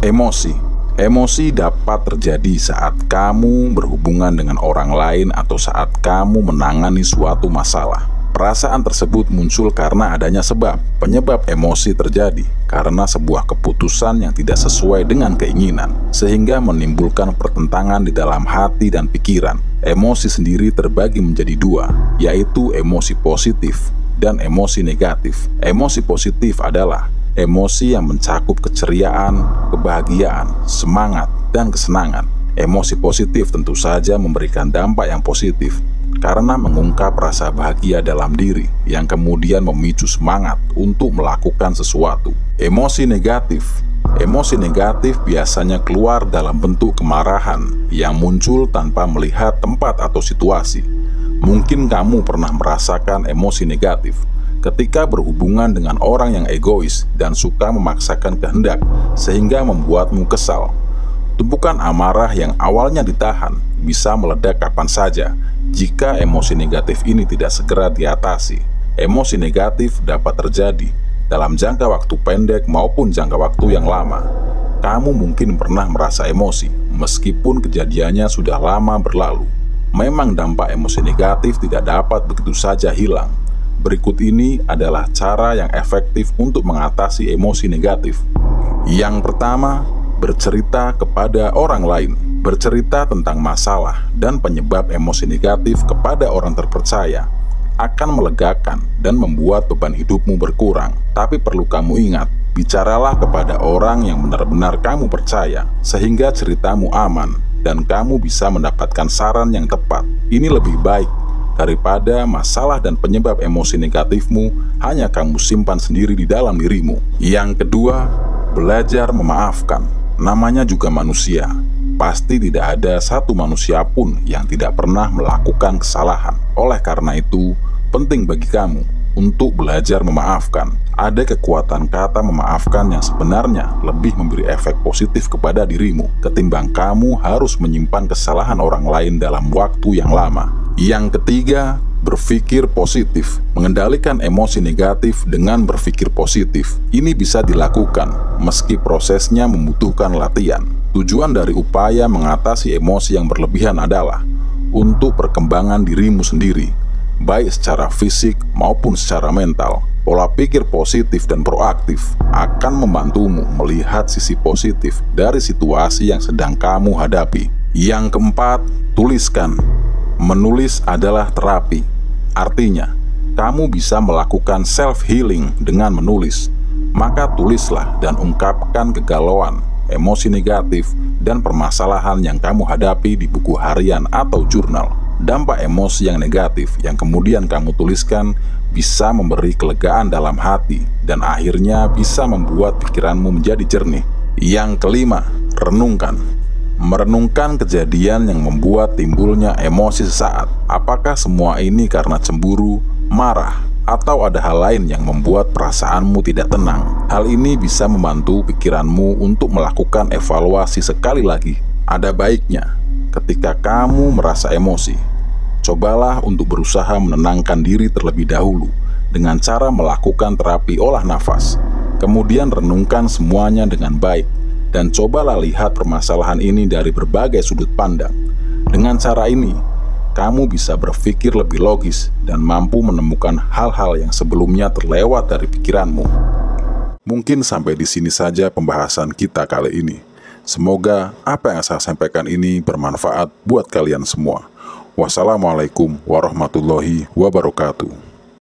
Emosi. Emosi dapat terjadi saat kamu berhubungan dengan orang lain atau saat kamu menangani suatu masalah. Perasaan tersebut muncul karena adanya sebab. Penyebab emosi terjadi karena sebuah keputusan yang tidak sesuai dengan keinginan, sehingga menimbulkan pertentangan di dalam hati dan pikiran. Emosi sendiri terbagi menjadi dua, yaitu emosi positif dan emosi negatif. Emosi positif adalah emosi yang mencakup keceriaan, kebahagiaan, semangat, dan kesenangan. Emosi positif tentu saja memberikan dampak yang positif karena mengungkap rasa bahagia dalam diri yang kemudian memicu semangat untuk melakukan sesuatu. Emosi negatif. Emosi negatif biasanya keluar dalam bentuk kemarahan yang muncul tanpa melihat tempat atau situasi. Mungkin kamu pernah merasakan emosi negatif ketika berhubungan dengan orang yang egois dan suka memaksakan kehendak sehingga membuatmu kesal. Tumpukan amarah yang awalnya ditahan bisa meledak kapan saja jika emosi negatif ini tidak segera diatasi. Emosi negatif dapat terjadi dalam jangka waktu pendek maupun jangka waktu yang lama. Kamu mungkin pernah merasa emosi meskipun kejadiannya sudah lama berlalu. Memang dampak emosi negatif tidak dapat begitu saja hilang. Berikut ini adalah cara yang efektif untuk mengatasi emosi negatif. Yang pertama, bercerita kepada orang lain. Bercerita tentang masalah dan penyebab emosi negatif kepada orang terpercaya akan melegakan dan membuat beban hidupmu berkurang. Tapi perlu kamu ingat, bicaralah kepada orang yang benar-benar kamu percaya, sehingga ceritamu aman dan kamu bisa mendapatkan saran yang tepat. Ini lebih baik daripada masalah dan penyebab emosi negatifmu hanya kamu simpan sendiri di dalam dirimu. Yang kedua, belajar memaafkan. Namanya juga manusia. Pasti tidak ada satu manusia pun yang tidak pernah melakukan kesalahan. Oleh karena itu, penting bagi kamu untuk belajar memaafkan. Ada kekuatan kata memaafkan yang sebenarnya lebih memberi efek positif kepada dirimu ketimbang kamu harus menyimpan kesalahan orang lain dalam waktu yang lama. Yang ketiga, berpikir positif. Mengendalikan emosi negatif dengan berpikir positif. Ini bisa dilakukan meski prosesnya membutuhkan latihan. Tujuan dari upaya mengatasi emosi yang berlebihan adalah untuk perkembangan dirimu sendiri, baik secara fisik maupun secara mental. Pola pikir positif dan proaktif akan membantumu melihat sisi positif dari situasi yang sedang kamu hadapi. Yang keempat, tuliskan. Menulis adalah terapi. Artinya, kamu bisa melakukan self-healing dengan menulis. Maka tulislah dan ungkapkan kegalauan, emosi negatif, dan permasalahan yang kamu hadapi di buku harian atau jurnal. Dampak emosi yang negatif yang kemudian kamu tuliskan bisa memberi kelegaan dalam hati dan akhirnya bisa membuat pikiranmu menjadi jernih. Yang kelima, renungkan. Merenungkan kejadian yang membuat timbulnya emosi sesaat. Apakah semua ini karena cemburu, marah, atau ada hal lain yang membuat perasaanmu tidak tenang? Hal ini bisa membantu pikiranmu untuk melakukan evaluasi sekali lagi. Ada baiknya, ketika kamu merasa emosi, cobalah untuk berusaha menenangkan diri terlebih dahulu dengan cara melakukan terapi olah nafas. Kemudian renungkan semuanya dengan baik dan cobalah lihat permasalahan ini dari berbagai sudut pandang. Dengan cara ini, kamu bisa berpikir lebih logis dan mampu menemukan hal-hal yang sebelumnya terlewat dari pikiranmu. Mungkin sampai di sini saja pembahasan kita kali ini. Semoga apa yang saya sampaikan ini bermanfaat buat kalian semua. Wassalamualaikum warahmatullahi wabarakatuh.